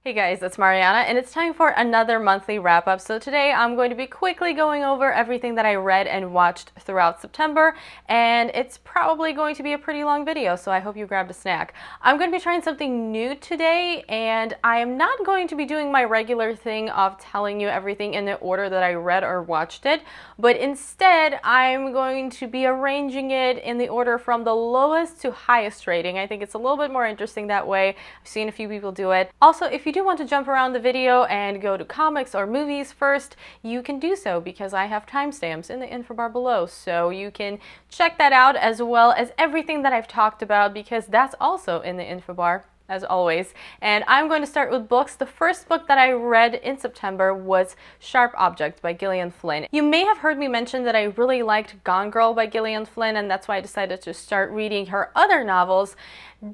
Hey guys, it's Mariana, and it's time for another monthly wrap-up. So today I'm going to be quickly going over everything that I read and watched throughout September, and it's probably going to be a pretty long video, so I hope you grabbed a snack. I'm going to be trying something new today, and I am not going to be doing my regular thing of telling you everything in the order that I read or watched it, but instead I'm going to be arranging it in the order from the lowest to highest rating. I think it's a little bit more interesting that way. I've seen a few people do it. Also, if you do want to jump around the video and go to comics or movies first, you can do so because I have timestamps in the info bar below, so you can check that out as well as everything that I've talked about because that's also in the info bar, as always. And I'm going to start with books. The first book that I read in September was Sharp Objects by Gillian Flynn. You may have heard me mention that I really liked Gone Girl by Gillian Flynn, and that's why I decided to start reading her other novels.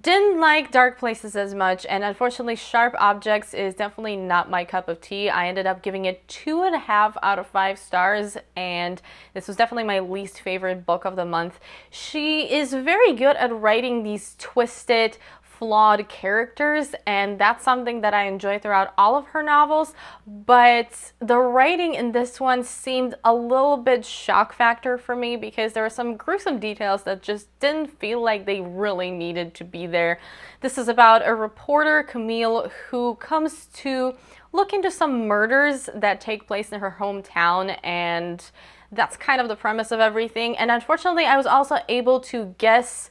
Didn't like Dark Places as much, and unfortunately Sharp Objects is definitely not my cup of tea. I ended up giving it 2.5 out of 5 stars, and this was definitely my least favorite book of the month. She is very good at writing these twisted, flawed characters, and that's something that I enjoy throughout all of her novels, but the writing in this one seemed a little bit shock factor for me because there were some gruesome details that just didn't feel like they really needed to be there. This is about a reporter, Camille, who comes to look into some murders that take place in her hometown, and that's kind of the premise of everything. And unfortunately, I was also able to guess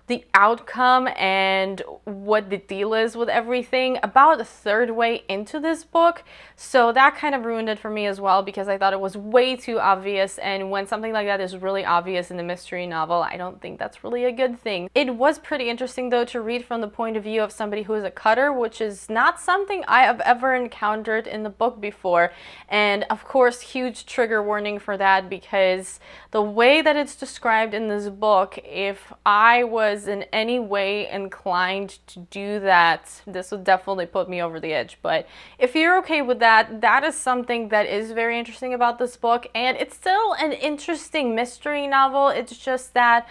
the outcome and what the deal is with everything about a third way into this book, so that kind of ruined it for me as well because I thought it was way too obvious, and when something like that is really obvious in a mystery novel, I don't think that's really a good thing. It was pretty interesting though to read from the point of view of somebody who is a cutter, which is not something I have ever encountered in the book before, and of course huge trigger warning for that because the way that it's described in this book, if I was in any way inclined to do that, this would definitely put me over the edge. But if you're okay with that, that is something that is very interesting about this book, and it's still an interesting mystery novel. It's just that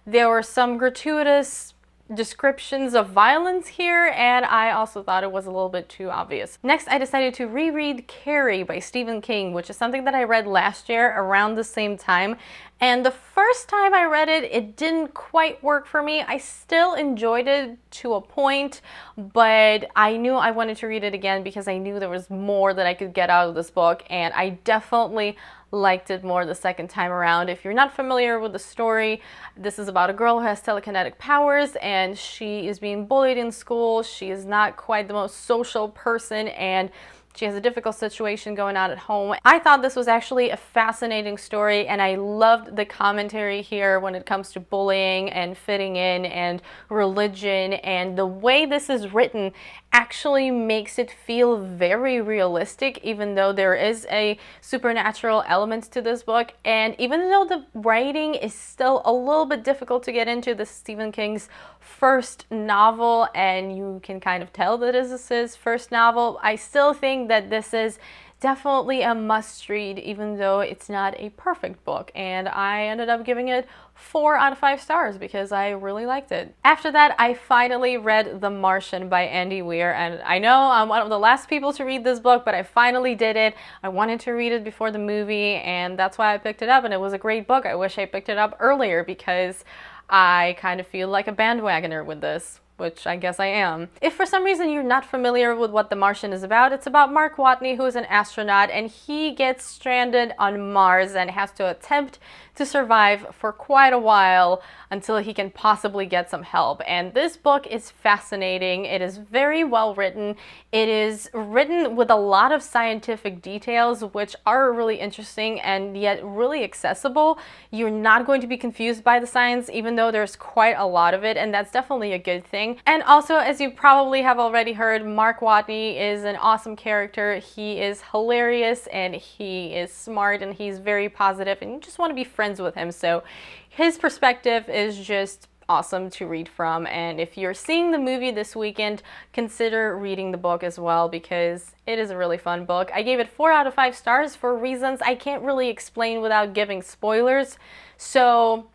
there were some gratuitous descriptions of violence here, and I also thought it was a little bit too obvious. Next, I decided to reread Carrie by Stephen King, which is something that I read last year around the same time, and the first time I read it, it didn't quite work for me. I still enjoyed it to a point, but I knew I wanted to read it again because I knew there was more that I could get out of this book, and I definitely liked it more the second time around. If you're not familiar with the story, this is about a girl who has telekinetic powers, and she is being bullied in school. She is not quite the most social person, and she has a difficult situation going on at home. I thought this was actually a fascinating story, and I loved the commentary here when it comes to bullying and fitting in and religion, and the way this is written actually makes it feel very realistic, even though there is a supernatural element to this book. And even though the writing is still a little bit difficult to get into, this is Stephen King's first novel, and you can kind of tell that this is his first novel, I still think that this is definitely a must-read, even though it's not a perfect book, and I ended up giving it 4 out of 5 stars because I really liked it. After that, I finally read The Martian by Andy Weir, and I know I'm one of the last people to read this book, but I finally did it. I wanted to read it before the movie, and that's why I picked it up, and it was a great book. I wish I picked it up earlier because I kind of feel like a bandwagoner with this, which I guess I am. If for some reason you're not familiar with what The Martian is about, it's about Mark Watney, who is an astronaut, and he gets stranded on Mars and has to attempt to survive for quite a while until he can possibly get some help. And this book is fascinating. It is very well written. It is written with a lot of scientific details, which are really interesting and yet really accessible. You're not going to be confused by the science, even though there's quite a lot of it, and that's definitely a good thing. And also, as you probably have already heard, Mark Watney is an awesome character. He is hilarious, and he is smart, and he's very positive, and you just want to be friends with him. So his perspective is just awesome to read from, and if you're seeing the movie this weekend, consider reading the book as well because it is a really fun book. I gave it 4 out of 5 stars for reasons I can't really explain without giving spoilers. So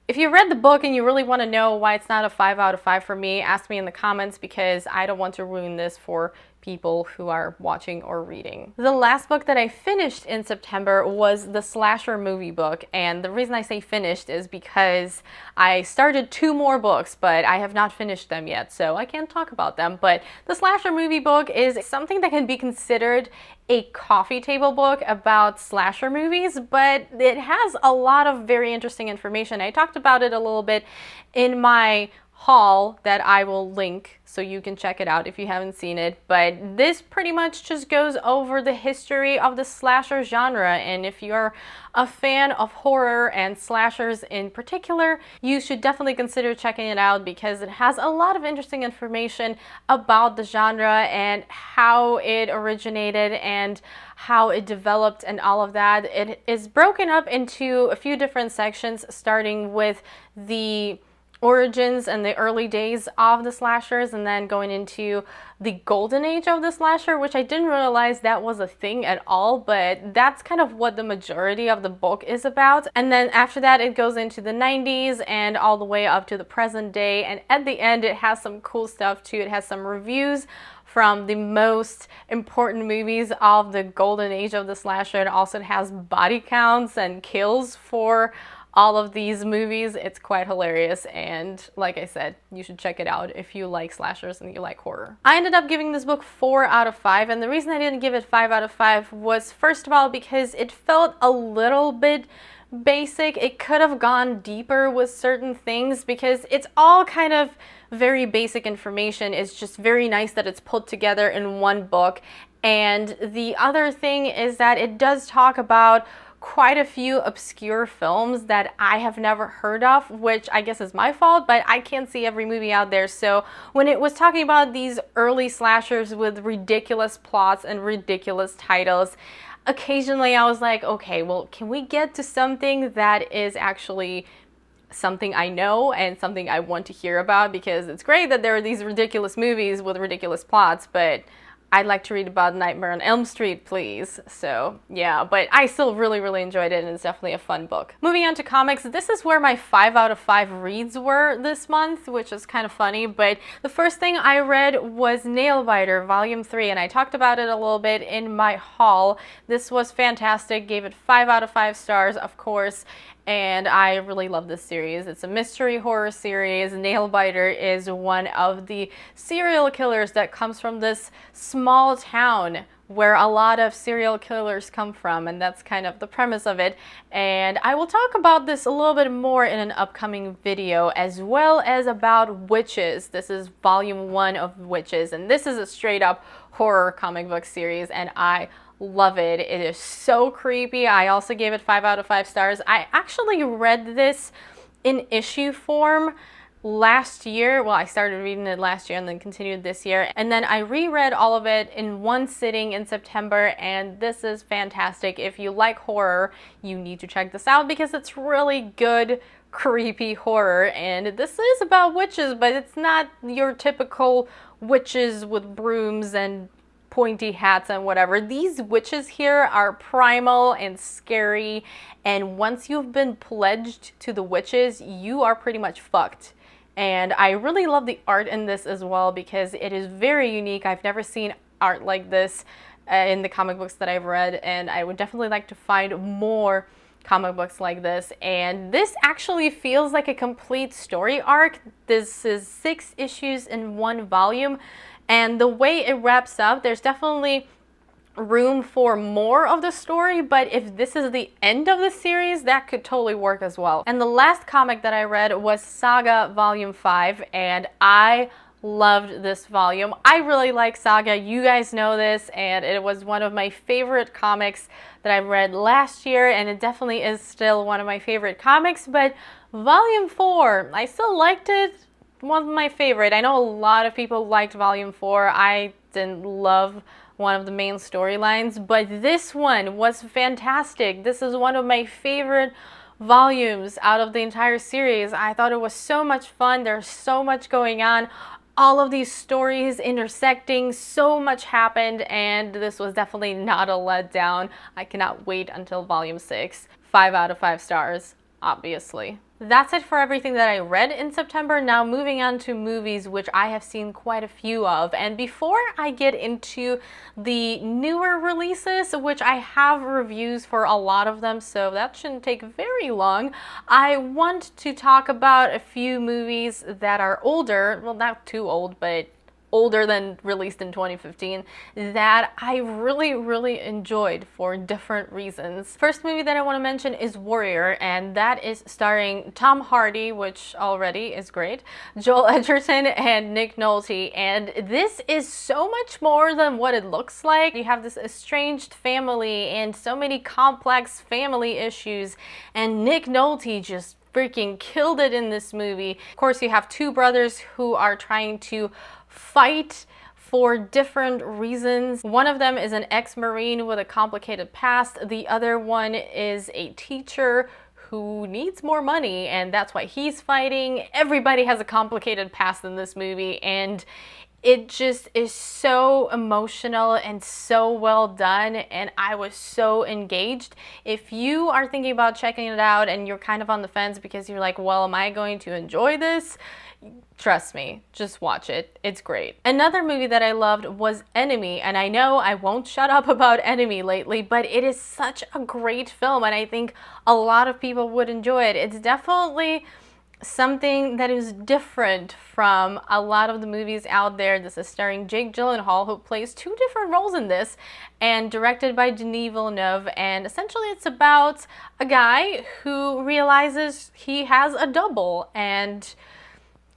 if you read the book and you really want to know why it's not a 5 out of 5 for me, ask me in the comments because I don't want to ruin this for people who are watching or reading. The last book that I finished in September was the slasher movie book, and the reason I say finished is because I started 2 more books, but I have not finished them yet, so I can't talk about them. But the slasher movie book is something that can be considered a coffee table book about slasher movies, but it has a lot of very interesting information. I talked about it a little bit in my haul that I will link so you can check it out if you haven't seen it, but this pretty much just goes over the history of the slasher genre, and if you're a fan of horror and slashers in particular, you should definitely consider checking it out because it has a lot of interesting information about the genre and how it originated and how it developed and all of that. It is broken up into a few different sections, starting with the origins and the early days of the slashers, and then going into the golden age of the slasher, which I didn't realize that was a thing at all, but that's kind of what the majority of the book is about. And then after that it goes into the 90s and all the way up to the present day, and at the end it has some cool stuff too. It has some reviews from the most important movies of the golden age of the slasher. It also has body counts and kills for all of these movies. It's quite hilarious, and like I said, you should check it out if you like slashers and you like horror. I ended up giving this book 4 out of 5, and the reason I didn't give it 5 out of 5 was, first of all, because it felt a little bit basic. It could have gone deeper with certain things because it's all kind of very basic information. It's just very nice that it's put together in one book. And the other thing is that it does talk about quite a few obscure films that I have never heard of, which I guess is my fault, but I can't see every movie out there. So when it was talking about these early slashers with ridiculous plots and ridiculous titles, occasionally I was like, okay, well, can we get to something that is actually something I know and something I want to hear about? Because it's great that there are these ridiculous movies with ridiculous plots, but I'd like to read about Nightmare on Elm Street, please. So yeah, but I still really enjoyed it, and it's definitely a fun book. Moving on to comics, this is where my 5 out of 5 reads were this month, which is kind of funny, but the first thing I read was Nailbiter, Volume 3, and I talked about it a little bit in my haul. This was fantastic, gave it 5 out of 5 stars, of course, and I really love this series. It's a mystery horror series. Nailbiter is one of the serial killers that comes from this small town where a lot of serial killers come from, and that's kind of the premise of it. And I will talk about this a little bit more in an upcoming video, as well as about Wytches. This is Volume 1 of Wytches, and this is a straight up horror comic book series, and I love it. It is so creepy. I also gave it 5 out of 5 stars. I actually read this in issue form last year. Well, I started reading it last year and then continued this year. And then I reread all of it in one sitting in September, and this is fantastic. If you like horror, you need to check this out because it's really good, creepy horror. And this is about witches, but it's not your typical witches with brooms and pointy hats and whatever. These witches here are primal and scary, and once you've been pledged to the witches, you are pretty much fucked. And I really love the art in this as well because it is very unique. I've never seen art like this in the comic books that I've read, and I would definitely like to find more comic books like this. And this actually feels like a complete story arc. This is 6 issues in one volume. And the way it wraps up, there's definitely room for more of the story, but if this is the end of the series, that could totally work as well. And the last comic that I read was Saga Volume 5, and I loved this volume. I really like Saga. You guys know this, and it was one of my favorite comics that I read last year, and it definitely is still one of my favorite comics, but Volume 4, I still liked it. One of my favorite. I know a lot of people liked Volume 4. I didn't love one of the main storylines, but this one was fantastic. This is one of my favorite volumes out of the entire series. I thought it was so much fun. There's so much going on. All of these stories intersecting, so much happened, and this was definitely not a letdown. I cannot wait until Volume 6. 5 out of 5 stars. obviously. That's it for everything that I read in September. Now moving on to movies, which I have seen quite a few of. And before I get into the newer releases, which I have reviews for a lot of them, so that shouldn't take very long, I want to talk about a few movies that are older, well, not too old, but older than released in 2015, that I really enjoyed for different reasons. First movie that I want to mention is Warrior, and that is starring Tom Hardy, which already is great, Joel Edgerton, and Nick Nolte. And this is so much more than what it looks like. You have this estranged family and so many complex family issues, and Nick Nolte just freaking killed it in this movie. Of course, you have two brothers who are trying to fight for different reasons. One of them is an ex-Marine with a complicated past. The other one is a teacher who needs more money, and that's why he's fighting. Everybody has a complicated past in this movie, and it just is so emotional and so well done, and I was so engaged. If you are thinking about checking it out and you're kind of on the fence because you're like, well, am I going to enjoy this? Trust me, just watch it. It's great. Another movie that I loved was Enemy, and I know I won't shut up about Enemy lately, but it is such a great film, and I think a lot of people would enjoy it. It's definitely something that is different from a lot of the movies out there. This is starring Jake Gyllenhaal, who plays two different roles in this, and directed by Denis Villeneuve. And essentially it's about a guy who realizes he has a double, and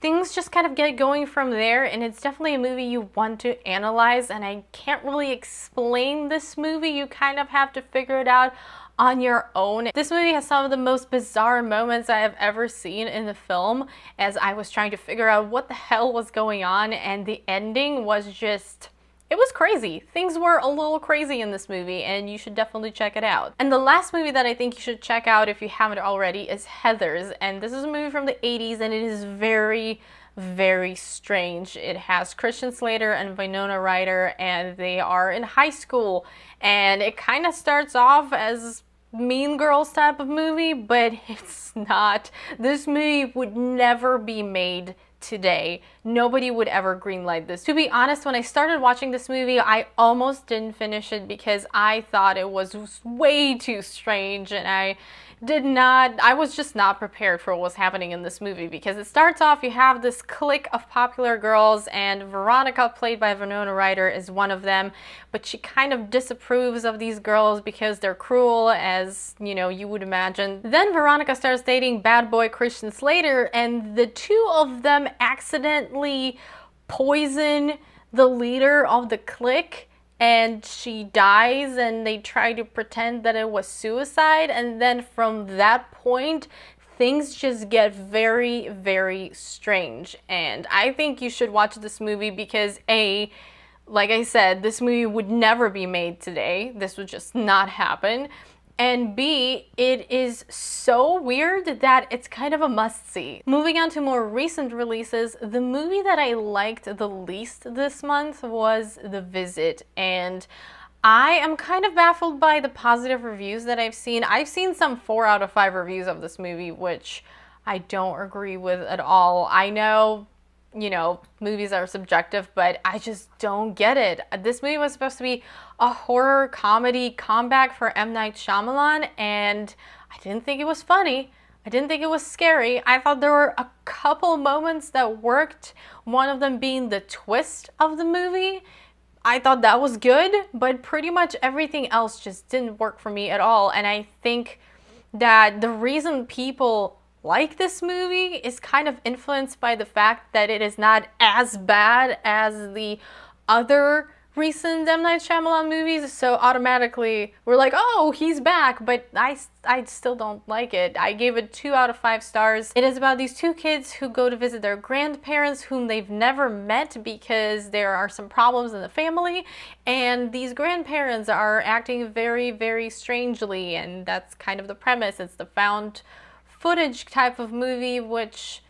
things just kind of get going from there, and it's definitely a movie you want to analyze, and I can't really explain this movie. You kind of have to figure it out on your own. This movie has some of the most bizarre moments I have ever seen in the film, as I was trying to figure out what the hell was going on, and the ending was just, it was crazy. Things were a little crazy in this movie, and you should definitely check it out. And the last movie that I think you should check out if you haven't already is Heathers, and this is a movie from the 80s, and it is very strange. It has Christian Slater and Winona Ryder, and they are in high school, and it kind of starts off as Mean Girls type of movie, but it's not. This movie would never be made today. Nobody would ever greenlight this. To be honest, when I started watching this movie, I almost didn't finish it because I thought it was way too strange, and I was just not prepared for what was happening in this movie, because it starts off, you have this clique of popular girls, and Veronica, played by Winona Ryder, is one of them, but she kind of disapproves of these girls because they're cruel, as, you know, you would imagine. Then Veronica starts dating bad boy Christian Slater, and the two of them accidentally poison the leader of the clique, and she dies, and they try to pretend that it was suicide, and then from that point things just get very strange. And I think you should watch this movie because A, like I said, this movie would never be made today. This would just not happen. And B, it is so weird that it's kind of a must-see. Moving on to more recent releases, the movie that I liked the least this month was The Visit, and I am kind of baffled by the positive reviews that I've seen. I've seen some 4 out of 5 reviews of this movie, which I don't agree with at all. I know, you know, movies are subjective, but I just don't get it. This movie was supposed to be a horror comedy comeback for M. Night Shyamalan, and I didn't think it was funny. I didn't think it was scary. I thought there were a couple moments that worked, one of them being the twist of the movie. I thought that was good, but pretty much everything else just didn't work for me at all. And I think that the reason people like this movie is kind of influenced by the fact that it is not as bad as the other recent M. Night Shyamalan movies, so automatically we're like, oh, he's back, but I still don't like it. I gave it 2 out of 5 stars. It is about these 2 kids who go to visit their grandparents whom they've never met because there are some problems in the family, and these grandparents are acting very strangely, and that's kind of the premise. It's the found footage type of movie, which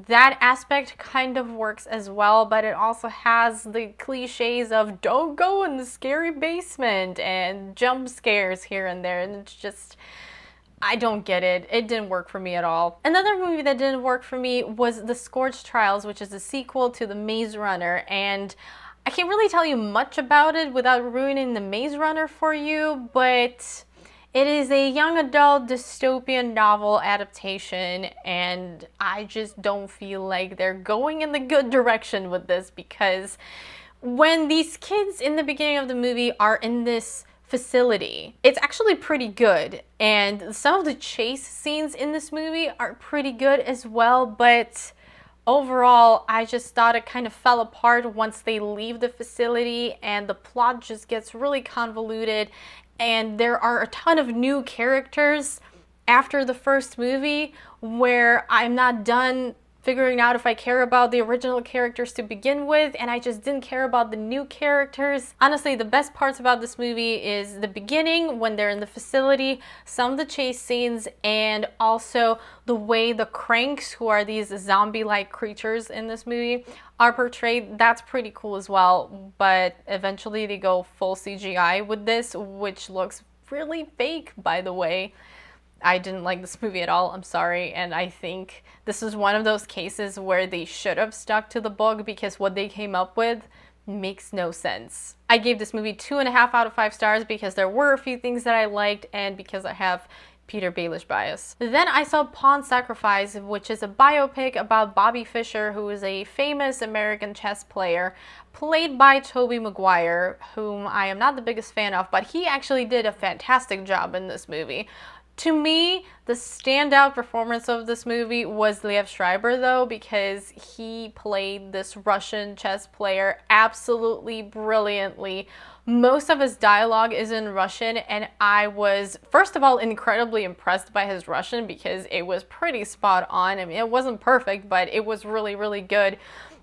that aspect kind of works as well, but it also has the cliches of don't go in the scary basement and jump scares here and there, and it's just, I don't get it. It didn't work for me at all. Another movie that didn't work for me was The Scorch Trials, which is a sequel to The Maze Runner, and I can't really tell you much about it without ruining The Maze Runner for you, but it is a young adult dystopian novel adaptation, and I just don't feel like they're going in the good direction with this, because when these kids in the beginning of the movie are in this facility, it's actually pretty good, and some of the chase scenes in this movie are pretty good as well, but overall I just thought it kind of fell apart once they leave the facility, and the plot just gets really convoluted, and there are a ton of new characters after the first movie where I'm not done figuring out if I care about the original characters to begin with, and I just didn't care about the new characters. Honestly, the best parts about this movie is the beginning when they're in the facility, some of the chase scenes, and also the way the cranks, who are these zombie-like creatures in this movie, are portrayed. That's pretty cool as well, but eventually they go full CGI with this, which looks really fake, by the way. I didn't like this movie at all, I'm sorry, and I think this is one of those cases where they should have stuck to the book, because what they came up with makes no sense. I gave this movie 2.5 out of 5 stars because there were a few things that I liked, and because I have Peter Baelish bias. Then I saw Pawn Sacrifice, which is a biopic about Bobby Fischer, who is a famous American chess player, played by Tobey Maguire, whom I am not the biggest fan of, but he actually did a fantastic job in this movie. To me, the standout performance of this movie was Liev Schreiber, though, because he played this Russian chess player absolutely brilliantly. Most of his dialogue is in Russian, and I was, first of all, incredibly impressed by his Russian because it was pretty spot on. I mean, it wasn't perfect, but it was really, really good.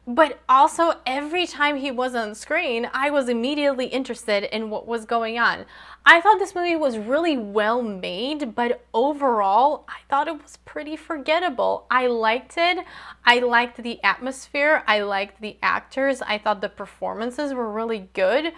But also, every time he was on screen, I was immediately interested in what was going on. I thought this movie was really well made, but overall, I thought it was pretty forgettable. I liked it. I liked the atmosphere. I liked the actors. I thought the performances were really good.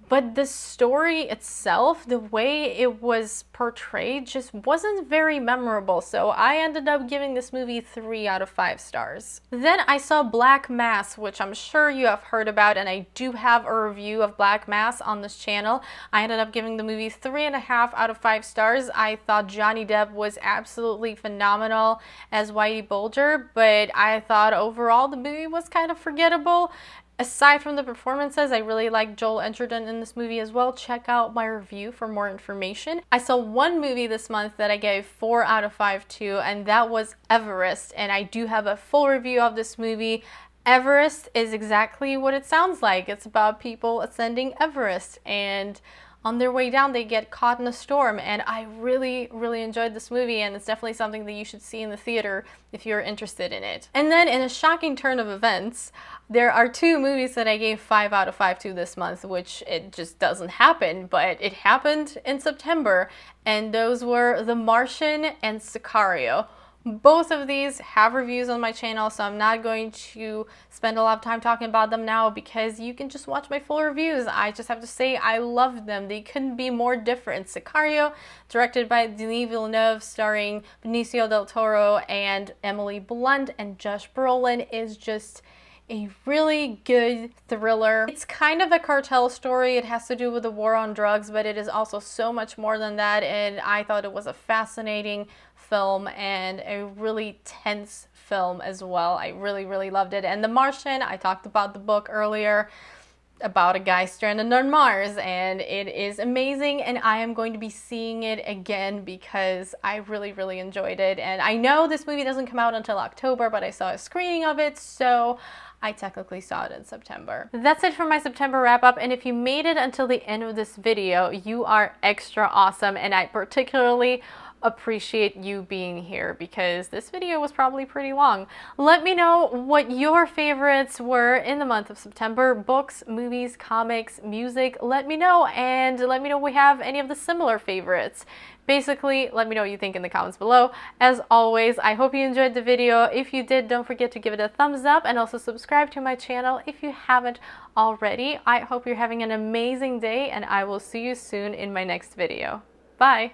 But the story itself, the way it was portrayed, just wasn't very memorable. So I ended up giving this movie 3 out of 5 stars. Then I saw Black Mass, which I'm sure you have heard about, and I do have a review of Black Mass on this channel. I ended up giving the movie 3.5 out of 5 stars. I thought Johnny Depp was absolutely phenomenal as Whitey Bulger, but I thought overall the movie was kind of forgettable. Aside from the performances, I really like Joel Edgerton in this movie as well. Check out my review for more information. I saw one movie this month that I gave 4 out of 5 to, and that was Everest, and I do have a full review of this movie. Everest is exactly what it sounds like. It's about people ascending Everest, and on their way down they get caught in a storm, and I really, really enjoyed this movie, and it's definitely something that you should see in the theater if you're interested in it. And then, in a shocking turn of events, there are 2 movies that I gave 5 out of 5 to this month, which it just doesn't happen, but it happened in September, and those were The Martian and Sicario. Both of these have reviews on my channel, so I'm not going to spend a lot of time talking about them now because you can just watch my full reviews. I just have to say I loved them. They couldn't be more different. Sicario, directed by Denis Villeneuve, starring Benicio del Toro and Emily Blunt and Josh Brolin, is just a really good thriller. It's kind of a cartel story. It has to do with the war on drugs, but it is also so much more than that, and I thought it was a fascinating film and a really tense film as well. I really, really loved it. And The Martian, I talked about the book earlier, about a guy stranded on Mars, and it is amazing, and I am going to be seeing it again because I really, really enjoyed it. And I know this movie doesn't come out until October, but I saw a screening of it, so I technically saw it in September. That's it for my September wrap-up, and if you made it until the end of this video, you are extra awesome, and I particularly appreciate you being here because this video was probably pretty long. Let me know what your favorites were in the month of September. Books, movies, comics, music. Let me know, and let me know if we have any of the similar favorites. Basically, let me know what you think in the comments below. As always, I hope you enjoyed the video. If you did, don't forget to give it a thumbs up and also subscribe to my channel if you haven't already. I hope you're having an amazing day, and I will see you soon in my next video. Bye!